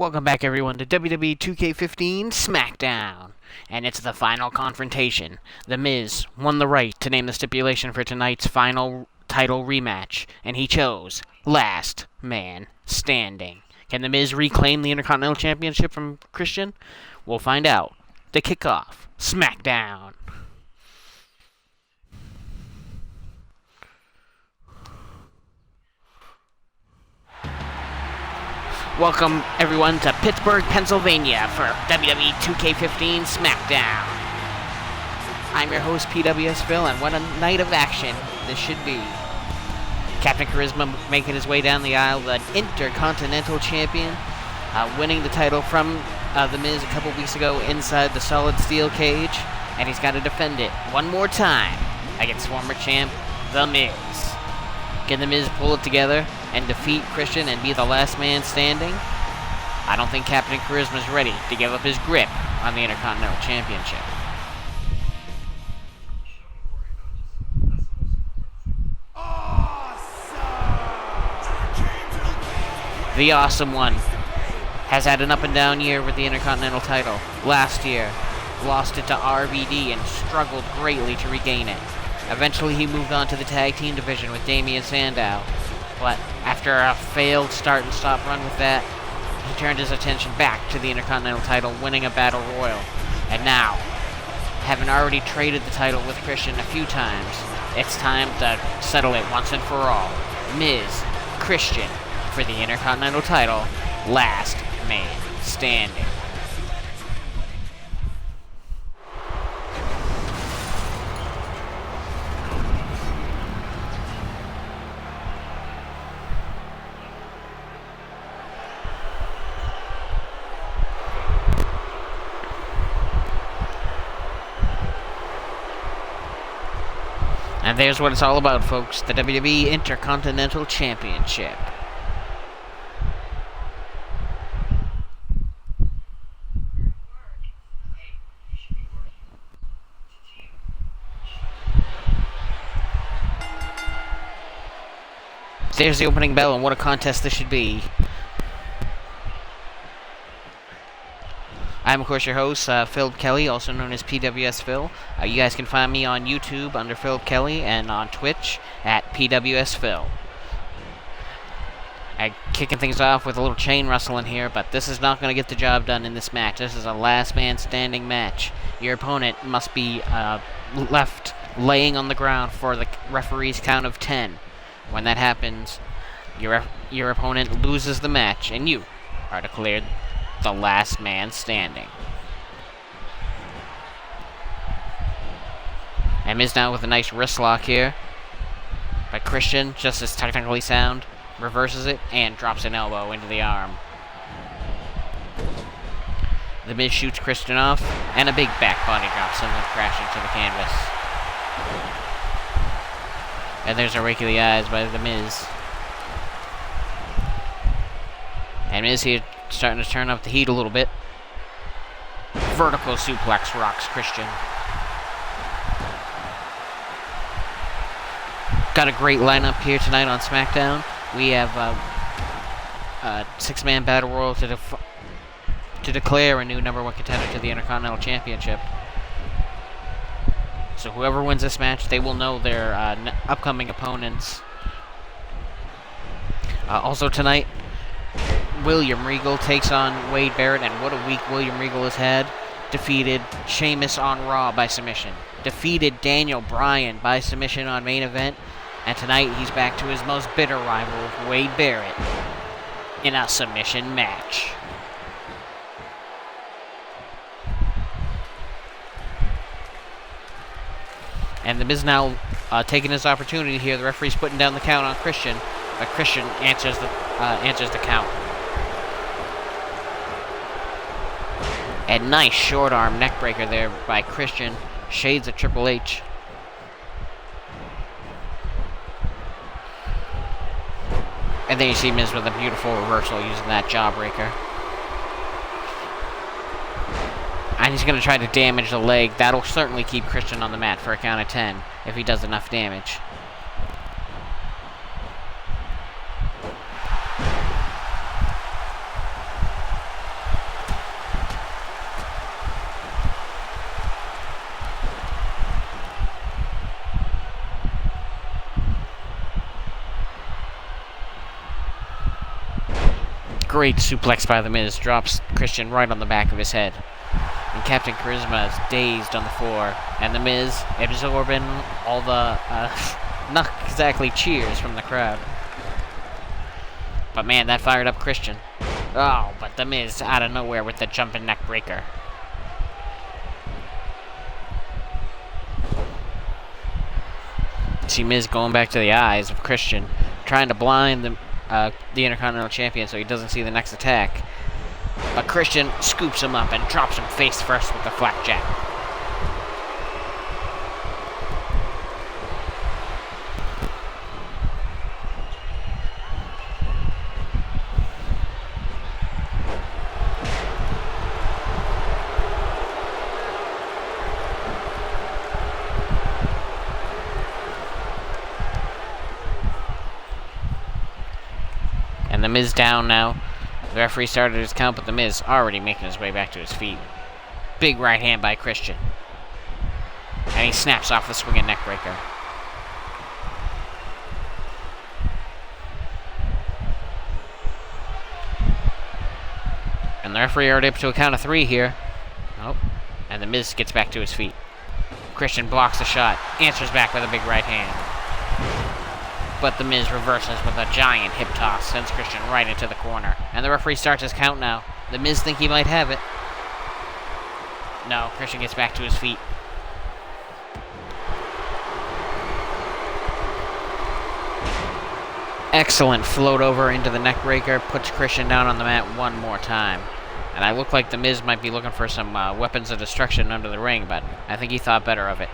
Welcome back, everyone, to WWE 2K15 SmackDown. And it's the final confrontation. The Miz won the right to name the stipulation for tonight's final title rematch, and he chose Last Man Standing. Can The Miz reclaim the Intercontinental Championship from Christian? We'll find out. To kick off SmackDown. Welcome, everyone, to Pittsburgh, Pennsylvania for WWE 2K15 SmackDown. I'm your host, PWS Phil, and what a night of action this should be. Captain Charisma making his way down the aisle, the Intercontinental Champion, winning the title from The Miz a couple weeks ago inside the solid steel cage, and he's got to defend it one more time against former champ, The Miz. Can The Miz pull it together and defeat Christian and be the last man standing? I don't think Captain Charisma's ready to give up his grip on the Intercontinental Championship. The Awesome One has had an up and down year with the Intercontinental title. Last year, lost it to RVD and struggled greatly to regain it. Eventually he moved on to the tag team division with Damien Sandow. But after a failed start and stop run with that, he turned his attention back to the Intercontinental title, winning a Battle Royal. And now, having already traded the title with Christian a few times, it's time to settle it once and for all. Miz, Christian, for the Intercontinental title, last man standing. And there's what it's all about, folks. The WWE Intercontinental Championship. There's the opening bell, and what a contest this should be. I'm, of course, your host, Philip Kelly, also known as PWS Phil. You guys can find me on YouTube under Philip Kelly and on Twitch at PWS Phil. Kicking things off with a little chain wrestling here, but this is not going to get the job done in this match. This is a last man standing match. Your opponent must be left laying on the ground for the referee's count of 10. When that happens, your opponent loses the match, and you are declared the last man standing. And Miz now with a nice wrist lock here. But Christian, just as technically sound, reverses it and drops an elbow into the arm. The Miz shoots Christian off, and a big back body drop sends him crashing to the canvas. And there's a rake of the eyes by The Miz. And Miz here starting to turn up the heat a little bit. Vertical suplex rocks Christian. Got a great lineup here tonight on SmackDown. We have a six-man battle royal to declare a new number one contender to the Intercontinental Championship. So whoever wins this match, they will know their upcoming opponents. Also tonight, William Regal takes on Wade Barrett, and what a week William Regal has had. Defeated Sheamus on Raw by submission. Defeated Daniel Bryan by submission on main event. And tonight he's back to his most bitter rival, Wade Barrett, in a submission match. And The Miz now taking his opportunity here. The referee's putting down the count on Christian, but Christian answers the count. And nice short arm neckbreaker there by Christian. Shades of Triple H. And then you see Miz with a beautiful reversal using that jawbreaker. And he's going to try to damage the leg. That'll certainly keep Christian on the mat for a count of 10 if he does enough damage. Great suplex by The Miz drops Christian right on the back of his head. And Captain Charisma is dazed on the floor. And The Miz absorbing all the, not exactly cheers from the crowd. But man, that fired up Christian. Oh, but The Miz out of nowhere with the jumping neck breaker. See Miz going back to the eyes of Christian, trying to blind the Intercontinental Champion so he doesn't see the next attack. But Christian scoops him up and drops him face first with the flapjack. And The Miz down now. The referee started his count, but The Miz already making his way back to his feet. Big right hand by Christian. And he snaps off the swinging neck breaker. And the referee already up to a count of 3 here. Oh. And The Miz gets back to his feet. Christian blocks the shot, answers back with a big right hand. But The Miz reverses with a giant hip toss, sends Christian right into the corner. And the referee starts his count now. The Miz think he might have it. No, Christian gets back to his feet. Excellent float over into the neck breaker, puts Christian down on the mat one more time. And I look like The Miz might be looking for some weapons of destruction under the ring, but I think he thought better of it.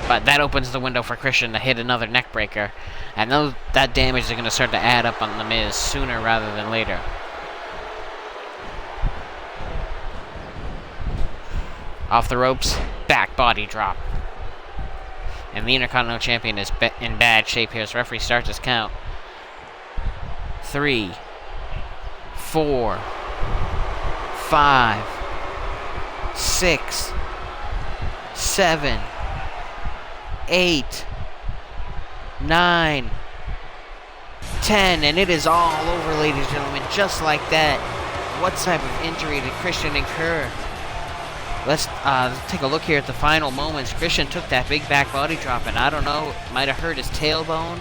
But that opens the window for Christian to hit another neck breaker. And that damage is going to start to add up on The Miz sooner rather than later. Off the ropes, back body drop. And the Intercontinental Champion is in bad shape here, so referee starts his count. 3, 4, 5, 6, 7, 8, 9, 10, and it is all over, ladies and gentlemen, just like that. What type of injury did Christian incur? Let's take a look here at the final moments. Christian took that big back body drop, and I don't know, might have hurt his tailbone,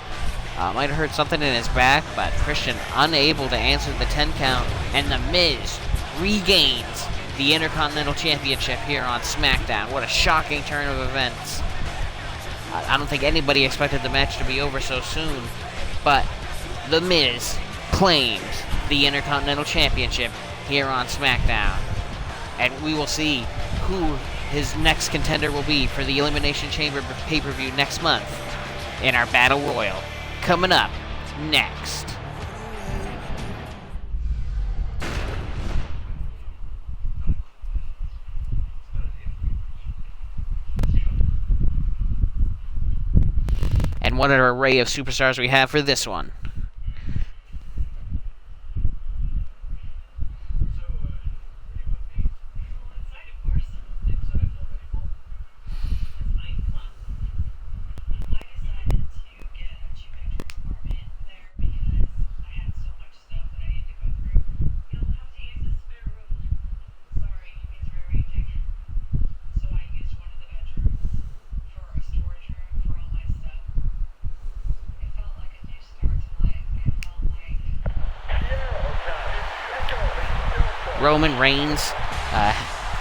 might have hurt something in his back, but Christian unable to answer the 10 count, and The Miz regains the Intercontinental Championship here on SmackDown. What a shocking turn of events. I don't think anybody expected the match to be over so soon, but The Miz claims the Intercontinental Championship here on SmackDown. And we will see who his next contender will be for the Elimination Chamber pay-per-view next month in our Battle Royal. Coming up next. And what an array of superstars we have for this one. Roman Reigns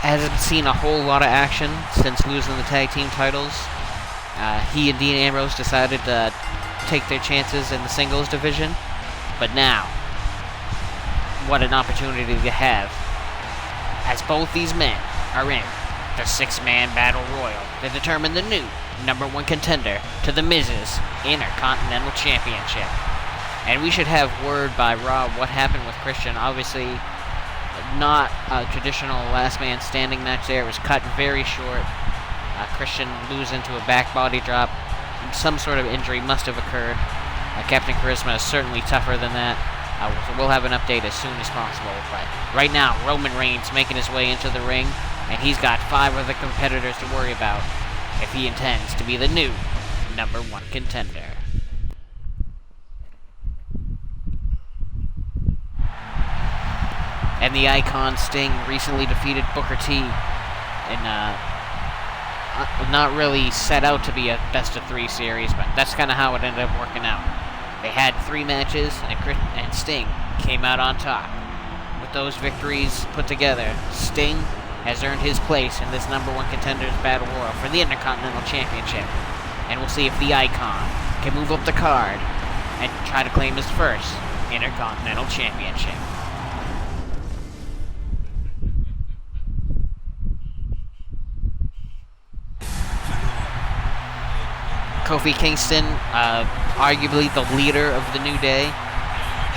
hasn't seen a whole lot of action since losing the tag team titles. He and Dean Ambrose decided to take their chances in the singles division. But now, what an opportunity to have, as both these men are in the 6-man Battle Royal to determine the new #1 contender to the Miz's Intercontinental Championship. And we should have word by Rob what happened with Christian. Obviously, not a traditional last man standing match there. It was cut very short. Christian losing to a back body drop. Some sort of injury must have occurred. Captain Charisma is certainly tougher than that. So we'll have an update as soon as possible. But right now, Roman Reigns making his way into the ring, and he's got 5 other competitors to worry about if he intends to be the new #1 contender. And the Icon Sting recently defeated Booker T in not really set out to be a best-of-3 series, but that's kind of how it ended up working out. They had 3 matches, and Sting came out on top. With those victories put together, Sting has earned his place in this #1 Contenders Battle Royal for the Intercontinental Championship. And we'll see if the Icon can move up the card and try to claim his first Intercontinental Championship. Kofi Kingston, arguably the leader of the New Day,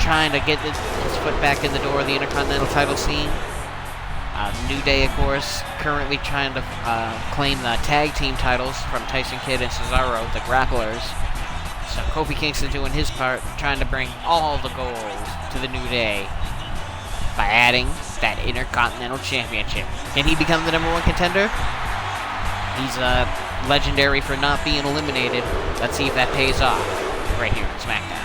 trying to get his foot back in the door of the Intercontinental title scene. New Day, of course, currently trying to claim the tag team titles from Tyson Kidd and Cesaro, the Grapplers. So Kofi Kingston doing his part, trying to bring all the gold to the New Day by adding that Intercontinental Championship. Can he become the #1 contender? He's legendary for not being eliminated. Let's see if that pays off right here on SmackDown.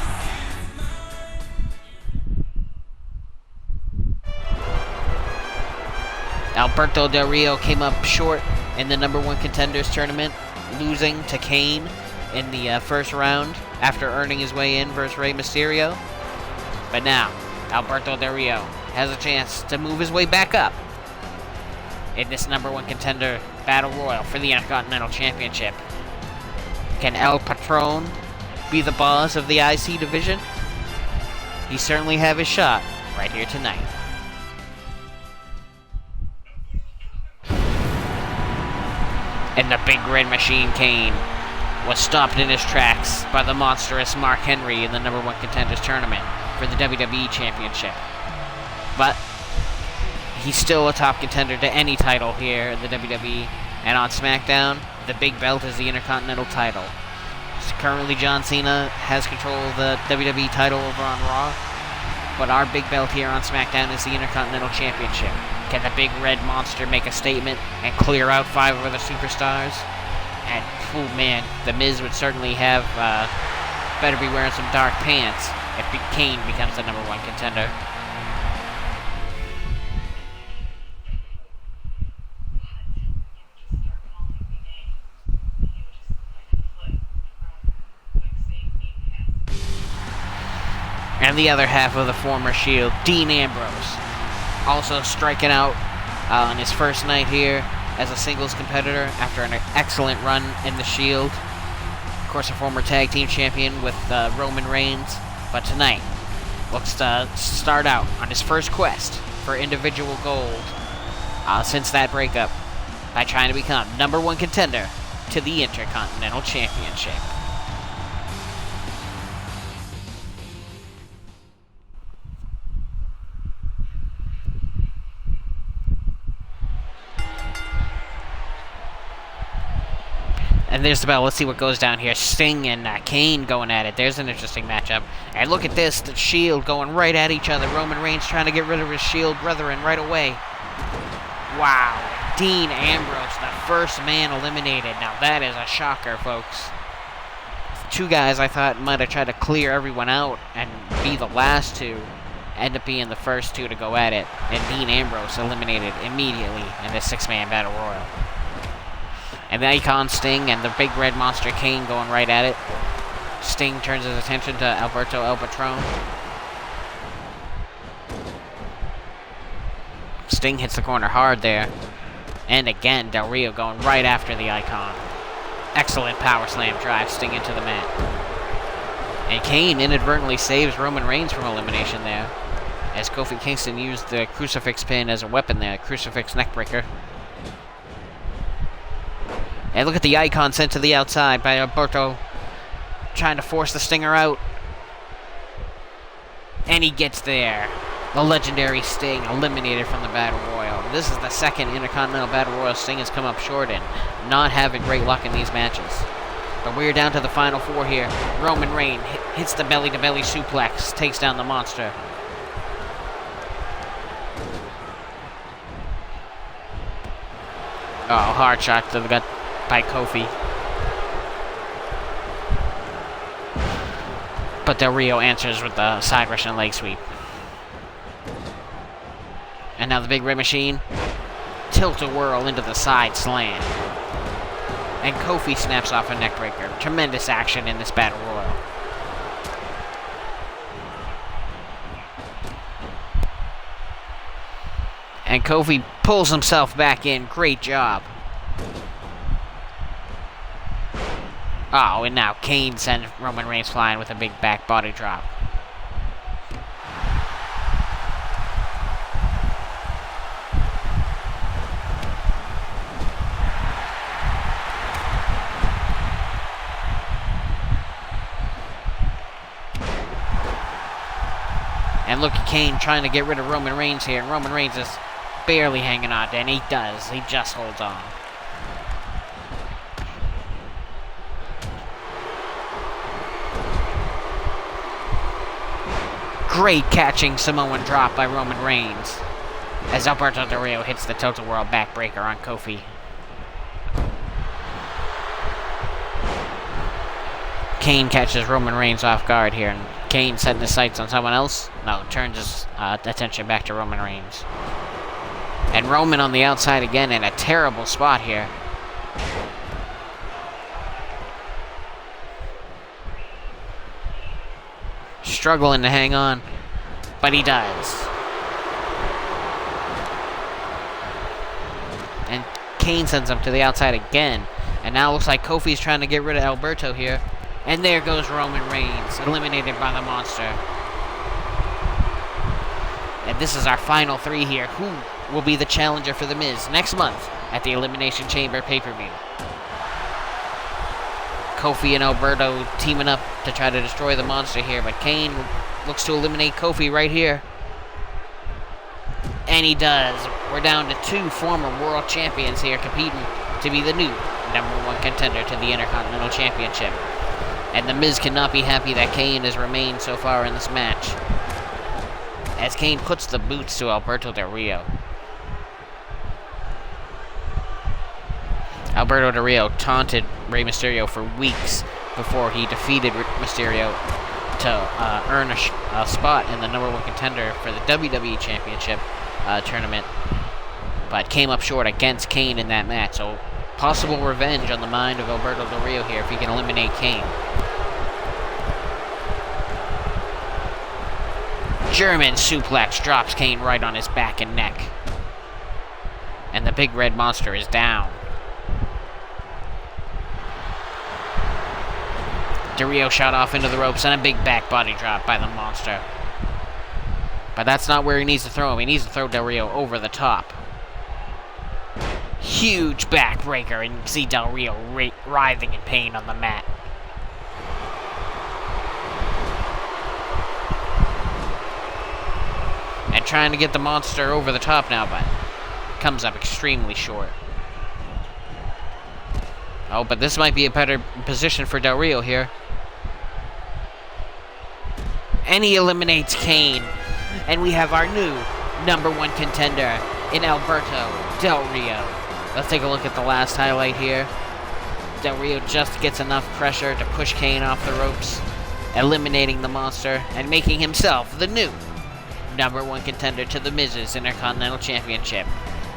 Alberto Del Rio came up short in the #1 Contenders tournament, losing to Kane in the first round after earning his way in versus Rey Mysterio. But now, Alberto Del Rio has a chance to move his way back up in this #1 Contender Battle Royal for the Intercontinental Championship. Can El Patron be the boss of the IC division? He certainly have his shot right here tonight. And the Big Red Machine Kane was stopped in his tracks by the monstrous Mark Henry in the #1 Contenders Tournament for the WWE Championship. But he's still a top contender to any title here in the WWE. And on SmackDown, the big belt is the Intercontinental title. So currently, John Cena has control of the WWE title over on Raw. But our big belt here on SmackDown is the Intercontinental Championship. Can the Big Red Monster make a statement and clear out 5 other superstars? And, oh man, The Miz would certainly have, better be wearing some dark pants if Kane becomes the #1 contender. And the other half of the former Shield, Dean Ambrose, also striking out on his first night here as a singles competitor after an excellent run in the Shield. Of course, a former tag team champion with Roman Reigns, but tonight looks to start out on his first quest for individual gold since that breakup by trying to become #1 contender to the Intercontinental Championship. And there's the bell. Let's see what goes down here. Sting and Kane going at it. There's an interesting matchup. And look at this. The Shield going right at each other. Roman Reigns trying to get rid of his Shield brethren right away. Wow. Dean Ambrose, the first man eliminated. Now that is a shocker, folks. 2 guys I thought might have tried to clear everyone out and be the last 2 end up being the first 2 to go at it. And Dean Ambrose eliminated immediately in this 6-man battle royal. And the Icon Sting and the Big Red Monster Kane going right at it. Sting turns his attention to Alberto El Patron. Sting hits the corner hard there. And again, Del Rio going right after the Icon. Excellent power slam drive Sting into the mat. And Kane inadvertently saves Roman Reigns from elimination there, as Kofi Kingston used the crucifix pin as a weapon there, crucifix neckbreaker. And look at the Icon sent to the outside by Alberto, trying to force the Stinger out. And he gets there. The legendary Sting eliminated from the Battle Royal. This is the second Intercontinental Battle Royal Sting has come up short in, not having great luck in these matches. But we're down to the final 4 here. Roman Reigns hits the belly-to-belly suplex, takes down the monster. Oh, hard shot to the gut by Kofi. But Del Rio answers with the side Russian leg sweep. And now the Big Red Machine. Tilt-a-whirl into the side slam. And Kofi snaps off a neckbreaker. Tremendous action in this Battle Royal. And Kofi pulls himself back in. Great job. Oh, and now Kane sends Roman Reigns flying with a big back body drop. And look at Kane trying to get rid of Roman Reigns here. And Roman Reigns is barely hanging on, and he does. He just holds on. Great catching Samoan drop by Roman Reigns as Alberto Del Rio hits the tilt-a-whirl backbreaker on Kofi. Kane catches Roman Reigns off guard here, and Kane setting his sights on someone else. No, turns his attention back to Roman Reigns. And Roman on the outside again in a terrible spot here. Struggling to hang on, but he does. And Kane sends him to the outside again. And now it looks like Kofi's trying to get rid of Alberto here. And there goes Roman Reigns, eliminated by the Monster. And this is our final three here. Who will be the challenger for The Miz next month at the Elimination Chamber pay-per-view? Kofi and Alberto teaming up to try to destroy the Monster here, but Kane looks to eliminate Kofi right here. And he does. We're down to two former world champions here competing to be the new #1 contender to the Intercontinental Championship. And The Miz cannot be happy that Kane has remained so far in this match, as Kane puts the boots to Alberto Del Rio. Alberto Del Rio taunted Rey Mysterio for weeks before he defeated Mysterio to earn a spot in the #1 contender for the WWE Championship tournament, but came up short against Kane in that match. So possible revenge on the mind of Alberto Del Rio here if he can eliminate Kane. German suplex drops Kane right on his back and neck. And the Big Red Monster is down. Del Rio shot off into the ropes and a big back body drop by the Monster. But that's not where he needs to throw him. He needs to throw Del Rio over the top. Huge backbreaker, and you can see Del Rio writhing in pain on the mat. And trying to get the Monster over the top now, but comes up extremely short. Oh, but this might be a better position for Del Rio here. And he eliminates Kane. And we have our new #1 contender in Alberto Del Rio. Let's take a look at the last highlight here. Del Rio just gets enough pressure to push Kane off the ropes, eliminating the Monster and making himself the new #1 contender to the Miz's Intercontinental Championship.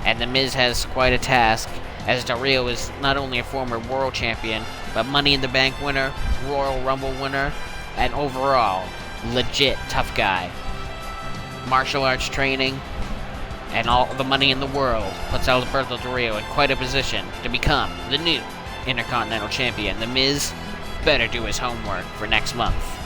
And the Miz has quite a task, as Del Rio is not only a former world champion, but Money in the Bank winner, Royal Rumble winner, and overall legit tough guy. Martial arts training and all the money in the world puts Alberto Del Rio in quite a position to become the new Intercontinental Champion. The Miz better do his homework for next month.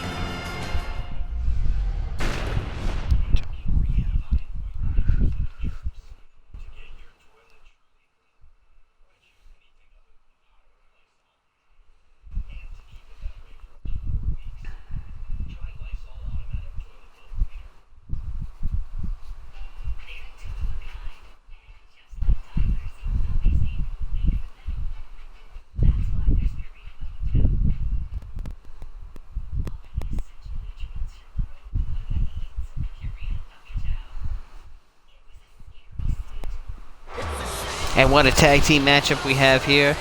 And what a tag team matchup we have here.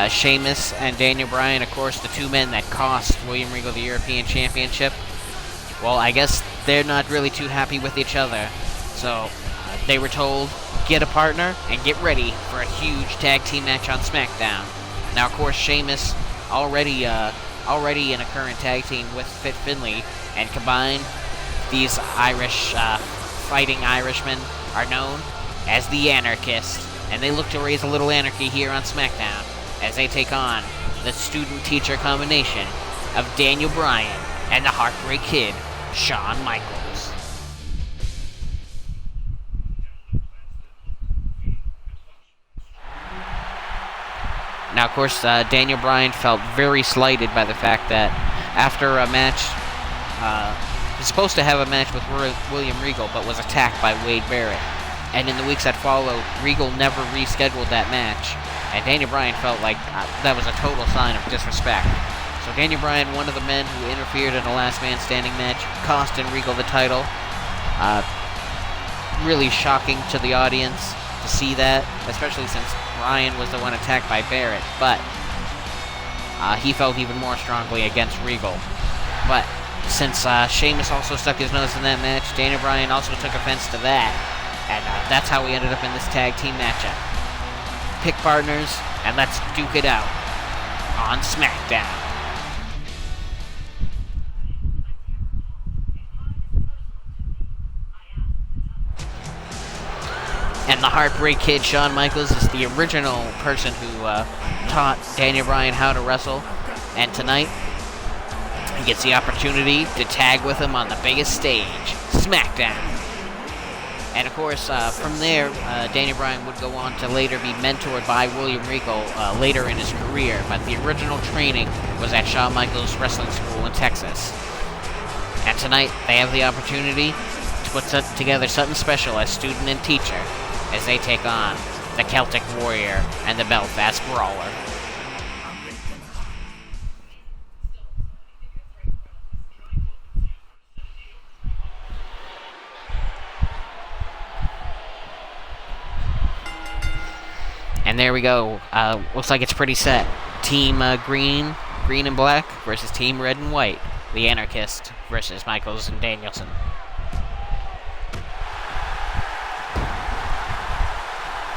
Sheamus and Daniel Bryan, of course, the two men that cost William Regal the European Championship. Well, I guess they're not really too happy with each other. So They were told, get a partner and get ready for a huge tag team match on SmackDown. Now, of course, Sheamus already in a current tag team with Fit Finlay, and combined, these fighting Irishmen are known as the Anarchists, and they look to raise a little anarchy here on SmackDown as they take on the student-teacher combination of Daniel Bryan and the Heartbreak Kid, Shawn Michaels. Now, of course, Daniel Bryan felt very slighted by the fact that after a match, he was supposed to have a match with William Regal, but was attacked by Wade Barrett. And in the weeks that followed, Regal never rescheduled that match, and Daniel Bryan felt like that was a total sign of disrespect. So Daniel Bryan, one of the men who interfered in a last man standing match, costing Regal the title. Really shocking to the audience to see that, especially since Bryan was the one attacked by Barrett, but he felt even more strongly against Regal. But since Sheamus also stuck his nose in that match, Daniel Bryan also took offense to that, and that's how we ended up in this tag team matchup. Pick partners, and let's duke it out on SmackDown. And the Heartbreak Kid, Shawn Michaels, is the original person who taught Daniel Bryan how to wrestle. And tonight, he gets the opportunity to tag with him on the biggest stage, SmackDown. And of course, from there, Daniel Bryan would go on to later be mentored by William Regal later in his career. But the original training was at Shawn Michaels Wrestling School in Texas. And tonight, they have the opportunity to put together something special as student and teacher, as they take on the Celtic Warrior and the Belfast Brawler. And there we go. Looks like it's pretty set. Team green and black versus Team red and white. The Anarchist versus Michaels and Danielson.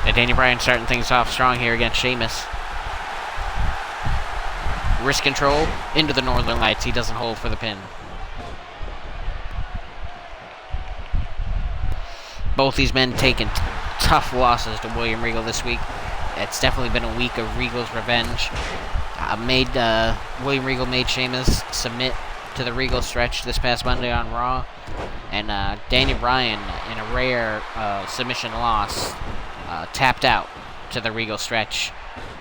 And Daniel Bryan starting things off strong here against Sheamus. Wrist control into the Northern Lights. He doesn't hold for the pin. Both these men taking tough losses to William Regal this week. It's definitely been a week of Regal's revenge. William Regal made Sheamus submit to the Regal stretch this past Monday on Raw. And Daniel Bryan, in a rare submission loss, tapped out to the Regal stretch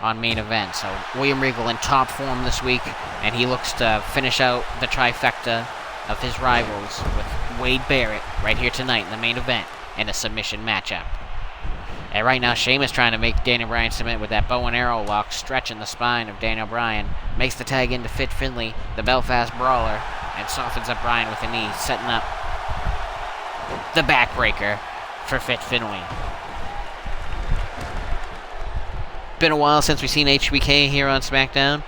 on main event. So William Regal in top form this week, and he looks to finish out the trifecta of his rivals with Wade Barrett right here tonight in the main event in a submission matchup. And right now, Sheamus trying to make Daniel Bryan submit with that bow and arrow lock, stretching the spine of Daniel Bryan. Makes the tag into Fit Finlay, the Belfast Brawler, and softens up Bryan with a knee, setting up the backbreaker for Fit Finlay. Been a while since we've seen HBK here on SmackDown.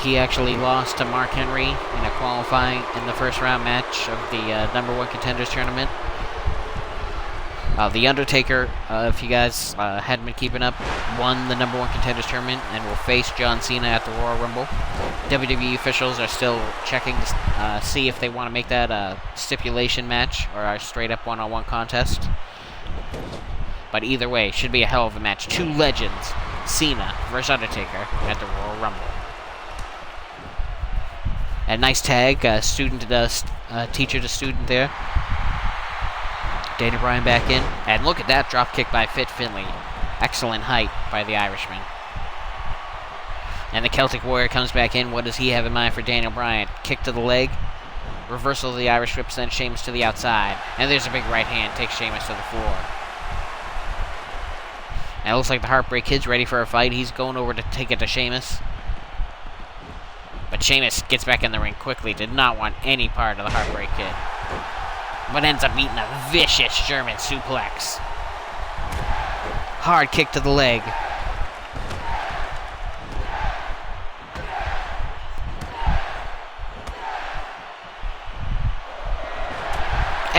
He actually lost to Mark Henry in a qualifying in the first round match of the number one contenders tournament. The Undertaker, if you guys hadn't been keeping up, won the number one contenders tournament and will face John Cena at the Royal Rumble. WWE officials are still checking to see if they want to make that a stipulation match or a straight-up one-on-one contest. But either way, should be a hell of a match. Two legends, Cena versus Undertaker at the Royal Rumble. A nice tag, student to teacher to student there. Daniel Bryan back in, and look at that drop kick by Fit Finlay. Excellent height by the Irishman. And the Celtic Warrior comes back in. What does he have in mind for Daniel Bryan? Kick to the leg, reversal of the Irish whip, sends Sheamus to the outside, and there's a big right hand, takes Sheamus to the floor. And it looks like the Heartbreak Kid's ready for a fight. He's going over to take it to Sheamus. But Sheamus gets back in the ring quickly. Did not want any part of the Heartbreak Kid. But ends up eating a vicious German suplex. Hard kick to the leg.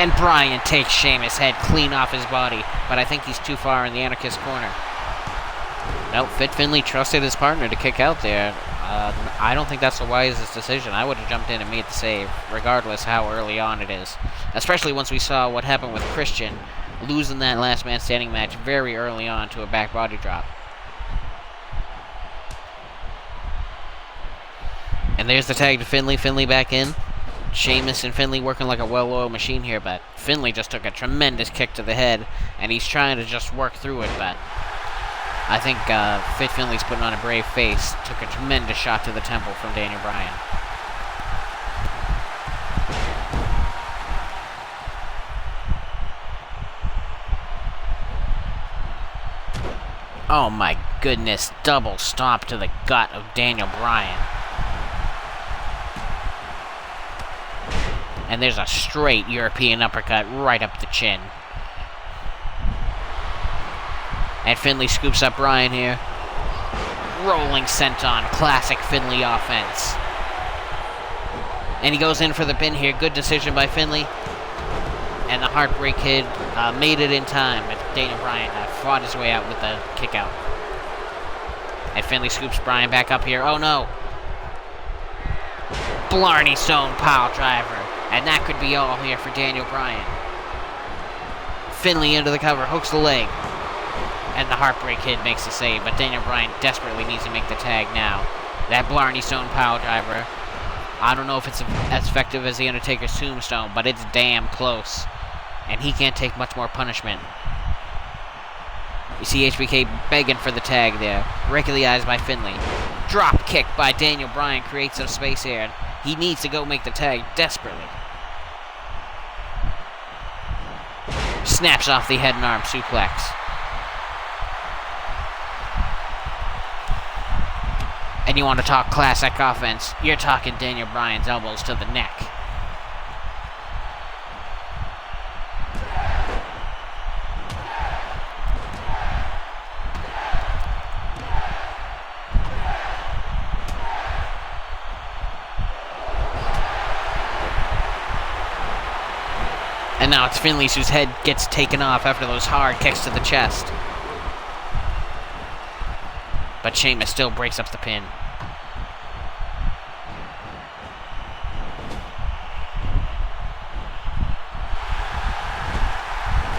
And Bryan takes Sheamus' head clean off his body, but I think he's too far in the Anarchist corner. Nope, Fit Finlay trusted his partner to kick out there. I don't think that's the wisest decision. I would have jumped in and made the save, regardless how early on it is. Especially once we saw what happened with Christian, losing that last man standing match very early on to a back body drop. And there's the tag to Finlay. Finlay back in. Sheamus and Finlay working like a well-oiled machine here, but Finlay just took a tremendous kick to the head, and he's trying to just work through it, but I think Fit Finlay's putting on a brave face. Took a tremendous shot to the temple from Daniel Bryan. Oh my goodness, double stomp to the gut of Daniel Bryan. And there's a straight European uppercut right up the chin. And Finlay scoops up Bryan here. Rolling senton, classic Finlay offense. And he goes in for the pin here. Good decision by Finlay. And the Heartbreak Kid made it in time. But Daniel Bryan fought his way out with the kick out. And Finlay scoops Bryan back up here. Oh no! Blarney Stone pile driver. And that could be all here for Daniel Bryan. Finlay into the cover, hooks the leg. And the Heartbreak Kid makes the save, but Daniel Bryan desperately needs to make the tag now. That Blarney Stone pile driver. I don't know if it's as effective as the Undertaker's Tombstone, but it's damn close. And he can't take much more punishment. You see HBK begging for the tag there. Rake of the eyes by Finlay. Drop kick by Daniel Bryan creates some space here. He needs to go make the tag desperately. Snaps off the head and arm suplex. And you want to talk classic offense, you're talking Daniel Bryan's elbows to the neck. And now it's Finlay's whose head gets taken off after those hard kicks to the chest. But Sheamus still breaks up the pin.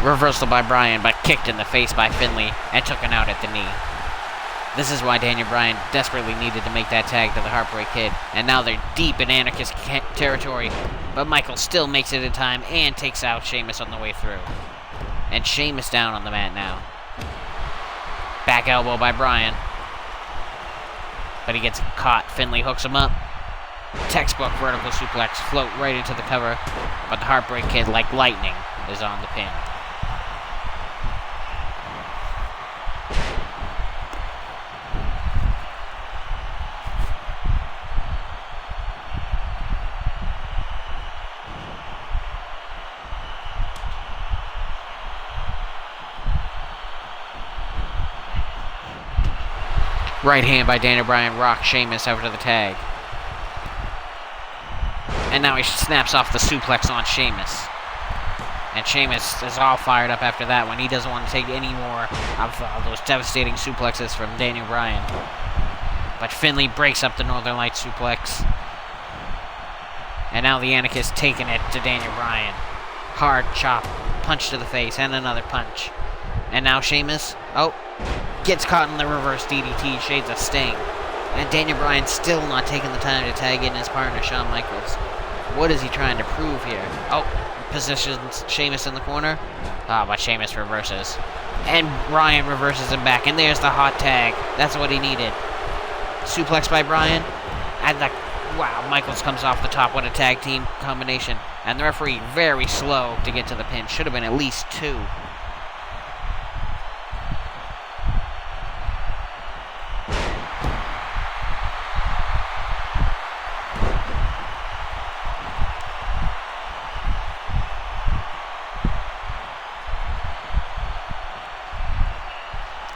Reversal by Bryan, but kicked in the face by Finlay and taken out at the knee. This is why Daniel Bryan desperately needed to make that tag to the Heartbreak Kid. And now they're deep in Anarchist territory. But Michael still makes it in time and takes out Sheamus on the way through. And Sheamus down on the mat now. Back elbow by Bryan. But he gets caught. Finlay hooks him up. Textbook vertical suplex. Float right into the cover. But the Heartbreak Kid, like lightning, is on the pin. Right hand by Daniel Bryan rocks Sheamus after the tag. And now he snaps off the suplex on Sheamus. And Sheamus is all fired up after that one. He doesn't want to take any more of those devastating suplexes from Daniel Bryan. But Finlay breaks up the Northern Light suplex. And now the Anarchist taking it to Daniel Bryan. Hard chop, punch to the face, and another punch. And now Sheamus, gets caught in the reverse DDT, shades of Sting. And Daniel Bryan still not taking the time to tag in his partner, Shawn Michaels. What is he trying to prove here? Positions Sheamus in the corner. But Sheamus reverses. And Bryan reverses him back. And there's the hot tag. That's what he needed. Suplex by Bryan. And wow, Michaels comes off the top. What a tag team combination. And the referee very slow to get to the pin. Should have been at least 2.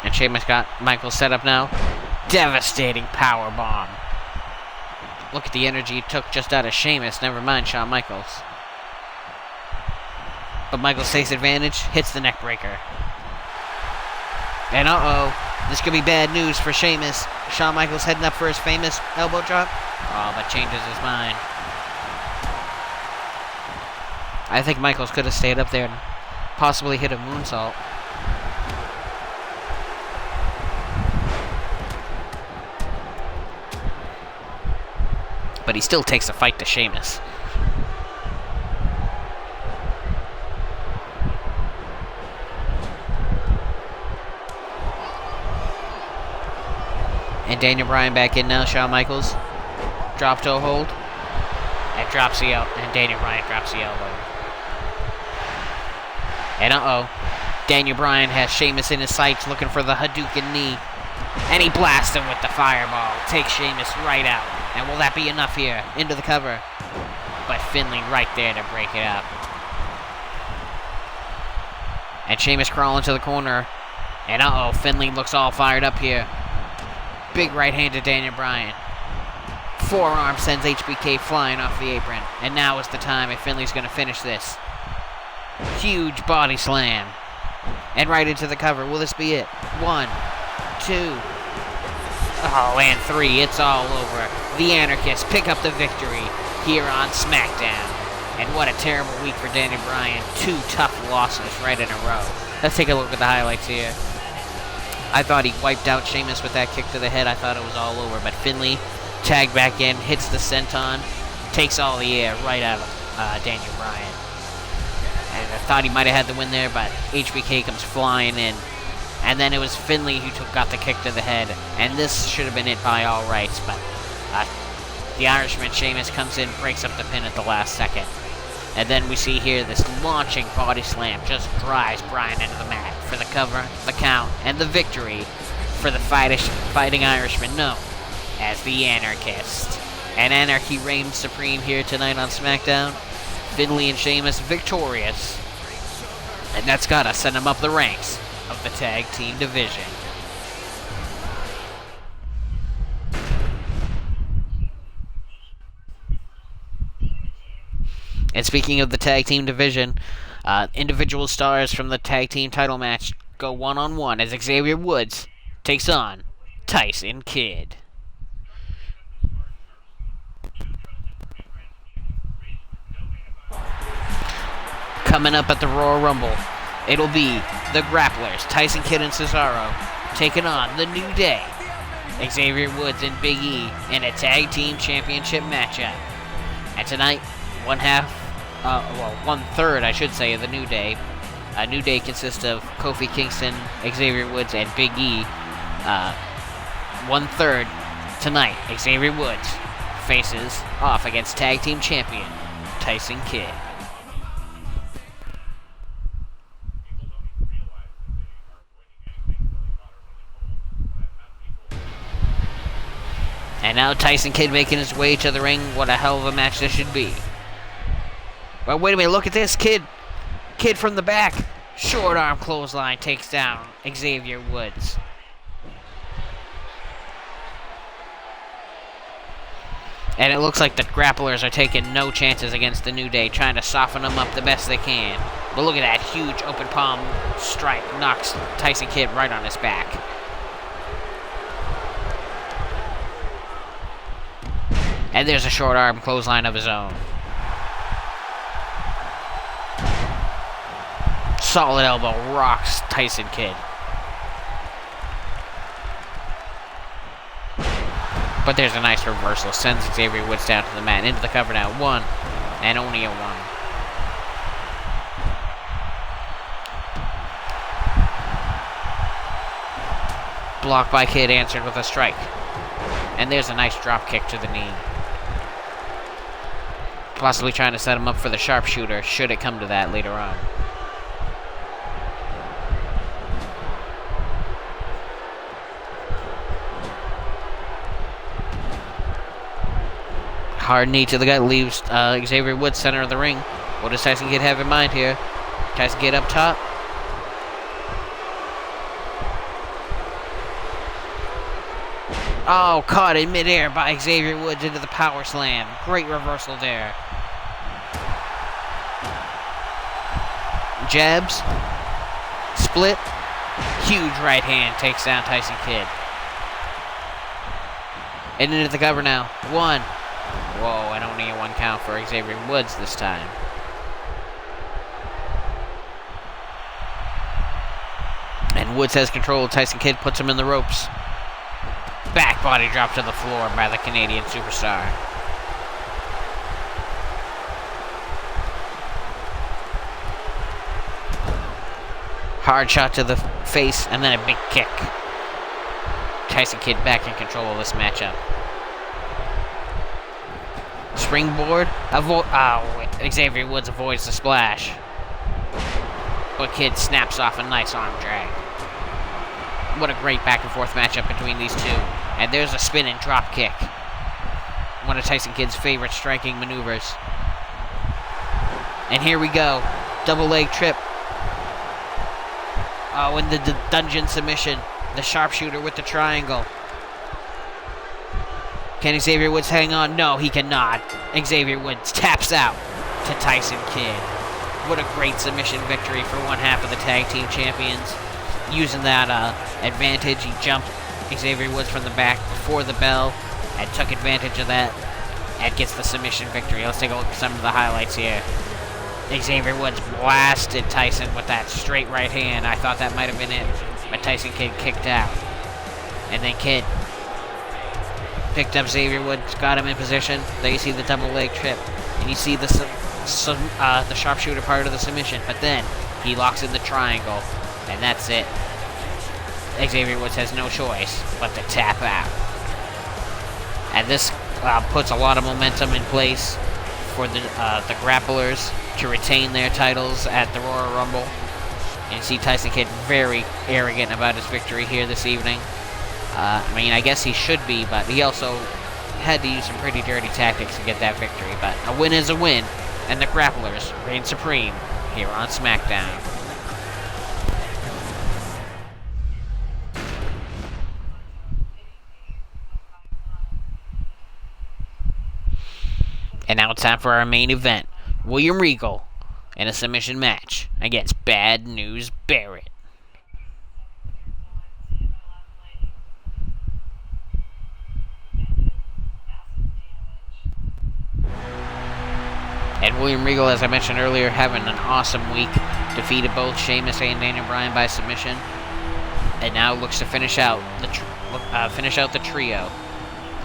And Sheamus got Michaels set up now. Devastating power bomb. Look at the energy he took just out of Sheamus. Never mind Shawn Michaels. But Michaels takes advantage, hits the neck breaker. And this could be bad news for Sheamus. Shawn Michaels heading up for his famous elbow drop. Oh, but changes his mind. I think Michaels could have stayed up there and possibly hit a moonsault. But he still takes the fight to Sheamus. And Daniel Bryan back in now. Shawn Michaels. Drop toe hold. And drops the elbow. And Daniel Bryan drops the elbow. And Daniel Bryan has Sheamus in his sights looking for the Hadouken knee. And he blasts him with the fireball. Takes Sheamus right out. And will that be enough here? Into the cover. But Finlay right there to break it up. And Sheamus crawling to the corner. And Finlay looks all fired up here. Big right hand to Daniel Bryan. Forearm sends HBK flying off the apron. And now is the time if Finlay's going to finish this. Huge body slam. And right into the cover. Will this be it? 1, 2. And 3. It's all over. The Anarchists pick up the victory here on SmackDown. And what a terrible week for Daniel Bryan. 2 tough losses right in a row. Let's take a look at the highlights here. I thought he wiped out Sheamus with that kick to the head. I thought it was all over. But Finlay tagged back in, hits the senton, takes all the air right out of Daniel Bryan. And I thought he might have had the win there, but HBK comes flying in. And then it was Finlay who got the kick to the head. And this should have been it by all rights. But the Irishman, Sheamus, comes in, breaks up the pin at the last second. And then we see here this launching body slam just drives Bryan into the mat for the cover, the count, and the victory for the fighting Irishman known as the Anarchist. And Anarchy reigns supreme here tonight on SmackDown. Finlay and Sheamus victorious. And that's gotta send them up the ranks of the tag team division. And speaking of the tag team division, individual stars from the tag team title match go one-on-one as Xavier Woods takes on Tyson Kidd. Coming up at the Royal Rumble, it'll be the Grapplers, Tyson Kidd and Cesaro, taking on the New Day, Xavier Woods and Big E, in a tag team championship matchup. And tonight, one-third, I should say, of the New Day. New Day consists of Kofi Kingston, Xavier Woods, and Big E. One-third tonight, Xavier Woods faces off against tag team champion Tyson Kidd. And now Tyson Kidd making his way to the ring. What a hell of a match this should be. But wait a minute, look at this. Kidd from the back. Short arm clothesline takes down Xavier Woods. And it looks like the Grapplers are taking no chances against the New Day, trying to soften them up the best they can. But look at that huge open palm strike. Knocks Tyson Kidd right on his back. And there's a short arm clothesline of his own. Solid elbow rocks Tyson Kidd. But there's a nice reversal. Sends Xavier Woods down to the mat. Into the cover now. 1. And only a 1. Blocked by Kidd, answered with a strike. And there's a nice drop kick to the knee. Possibly trying to set him up for the sharpshooter, should it come to that later on. Hard knee to the gut leaves Xavier Woods center of the ring. What does Tyson Kidd have in mind here? Tyson Kidd up top. Oh, caught in midair by Xavier Woods into the power slam. Great reversal there. Jabs. Split. Huge right hand takes down Tyson Kidd. And into the cover now. 1. Whoa, and only a 1 count for Xavier Woods this time. And Woods has control. Tyson Kidd puts him in the ropes. Back body drop to the floor by the Canadian superstar. Hard shot to the face, and then a big kick. Tyson Kidd back in control of this matchup. Springboard. Xavier Woods avoids the splash. But Kidd snaps off a nice arm drag. What a great back and forth matchup between these two. And there's a spinning drop kick. One of Tyson Kidd's favorite striking maneuvers. And here we go. Double leg trip. Oh, and the dungeon submission. The sharpshooter with the triangle. Can Xavier Woods hang on? No, he cannot. Xavier Woods taps out to Tyson Kidd. What a great submission victory for one half of the tag team champions. Using that advantage, he jumped Xavier Woods from the back before the bell and took advantage of that and gets the submission victory. Let's take a look at some of the highlights here. Xavier Woods blasted Tyson with that straight right hand. I thought that might have been it, but Tyson Kidd kicked out. And then Kidd picked up Xavier Woods, got him in position. There you see the double leg trip, and you see the sharpshooter part of the submission. But then he locks in the triangle, and that's it. Xavier Woods has no choice but to tap out. And this puts a lot of momentum in place for the grapplers to retain their titles at the Royal Rumble. And you see Tyson Kidd very arrogant about his victory here this evening. I guess he should be, but he also had to use some pretty dirty tactics to get that victory. But a win is a win, and the grapplers reign supreme here on SmackDown. And now it's time for our main event. William Regal in a submission match against Bad News Barrett. And William Regal, as I mentioned earlier, having an awesome week. Defeated both Sheamus and Daniel Bryan by submission. And now looks to finish out the trio.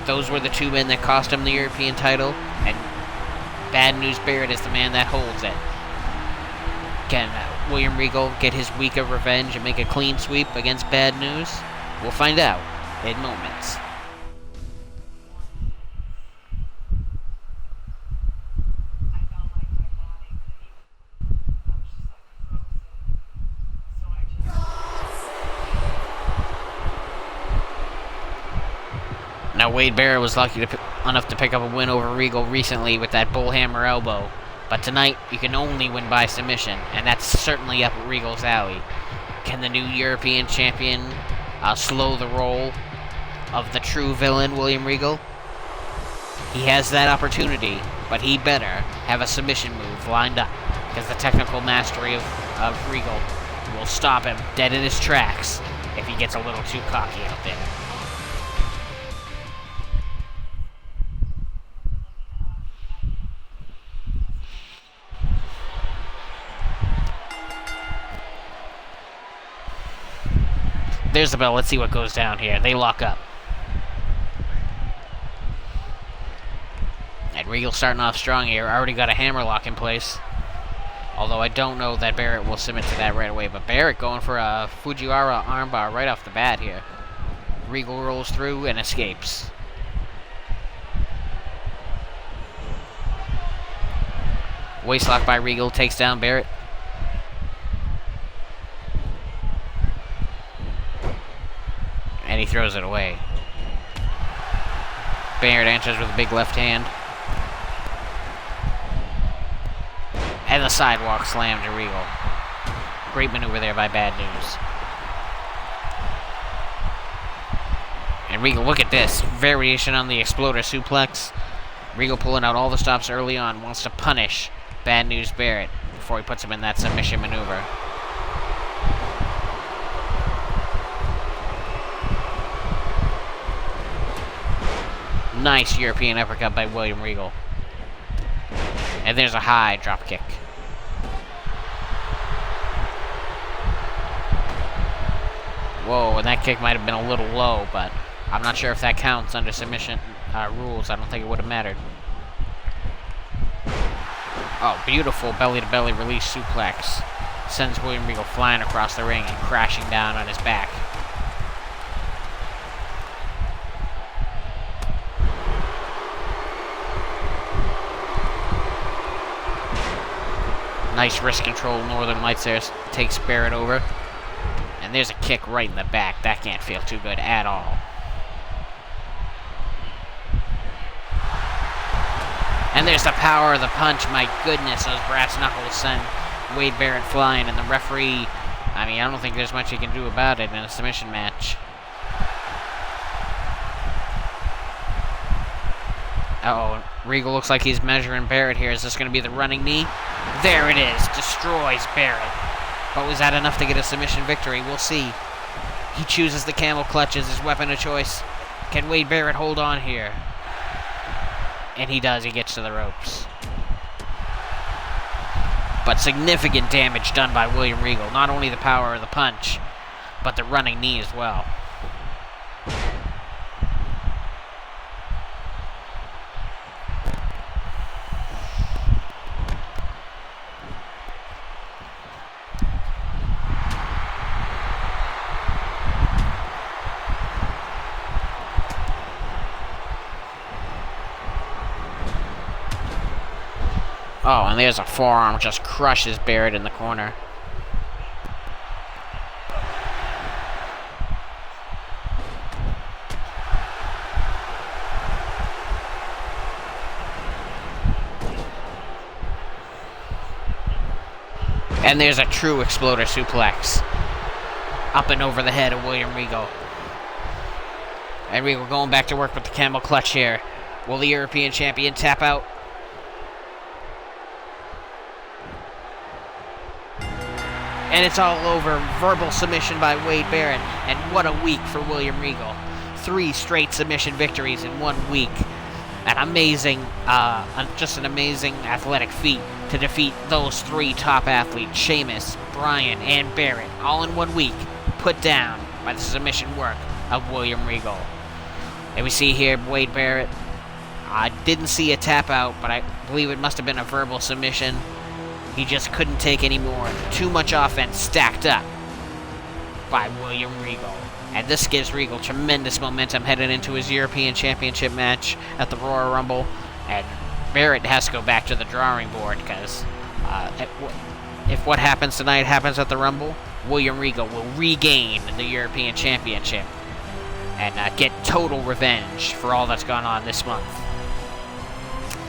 Those were the two men that cost him the European title, and Bad News Barrett is the man that holds it. Can William Regal get his week of revenge and make a clean sweep against Bad News? We'll find out in moments. Now, Wade Barrett was lucky enough to pick up a win over Regal recently with that bullhammer elbow. But tonight, you can only win by submission, and that's certainly up Regal's alley. Can the new European champion slow the roll of the true villain, William Regal? He has that opportunity, but he better have a submission move lined up, because the technical mastery of Regal will stop him dead in his tracks if he gets a little too cocky out there. There's the bell. Let's see what goes down here. They lock up. And Regal starting off strong here. Already got a hammerlock in place. Although I don't know that Barrett will submit to that right away. But Barrett going for a Fujiwara armbar right off the bat here. Regal rolls through and escapes. Waistlock by Regal takes down Barrett. And he throws it away. Barrett answers with a big left hand. And the sidewalk slam to Regal. Great maneuver there by Bad News. And Regal, look at this. Variation on the exploder suplex. Regal pulling out all the stops early on. Wants to punish Bad News Barrett before he puts him in that submission maneuver. Nice European uppercut by William Regal. And there's a high drop kick. Whoa, and that kick might have been a little low, but I'm not sure if that counts under submission rules. I don't think it would have mattered. Oh, beautiful belly-to-belly release suplex. Sends William Regal flying across the ring and crashing down on his back. Nice wrist control, Northern Lights there, takes Barrett over. And there's a kick right in the back. That can't feel too good at all. And there's the power of the punch. My goodness, those brass knuckles send Wade Barrett flying. And the referee, I mean, I don't think there's much he can do about it in a submission match. Uh-oh, Regal looks like he's measuring Barrett here. Is this going to be the running knee? There it is. Destroys Barrett. But was that enough to get a submission victory? We'll see. He chooses the camel clutch as his weapon of choice. Can Wade Barrett hold on here? And he does. He gets to the ropes. But significant damage done by William Regal. Not only the power of the punch, but the running knee as well. Oh, and there's a forearm, just crushes Barrett in the corner. And there's a true exploder suplex. Up and over the head of William Regal. And Regal going back to work with the camel clutch here. Will the European champion tap out? And it's all over. Verbal submission by Wade Barrett. And what a week for William Regal. 3 straight submission victories in 1 week. An amazing, just an amazing athletic feat to defeat those 3 top athletes, Sheamus, Bryan, and Barrett, all in 1 week, put down by the submission work of William Regal. And we see here Wade Barrett. I didn't see a tap out, but I believe it must have been a verbal submission. He just couldn't take any more. Too much offense stacked up by William Regal. And this gives Regal tremendous momentum headed into his European Championship match at the Royal Rumble. And Barrett has to go back to the drawing board because if what happens tonight happens at the Rumble, William Regal will regain the European Championship and get total revenge for all that's gone on this month.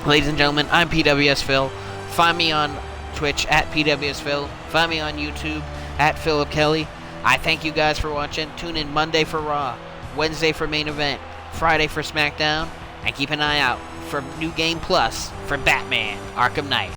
Ladies and gentlemen, I'm PWS Phil. Find me on Twitch at PWS Phil. Find me on YouTube at Philip Kelly. I thank you guys for watching. Tune in Monday for Raw, Wednesday for Main Event, Friday for SmackDown, and keep an eye out for New Game Plus for Batman Arkham Knight.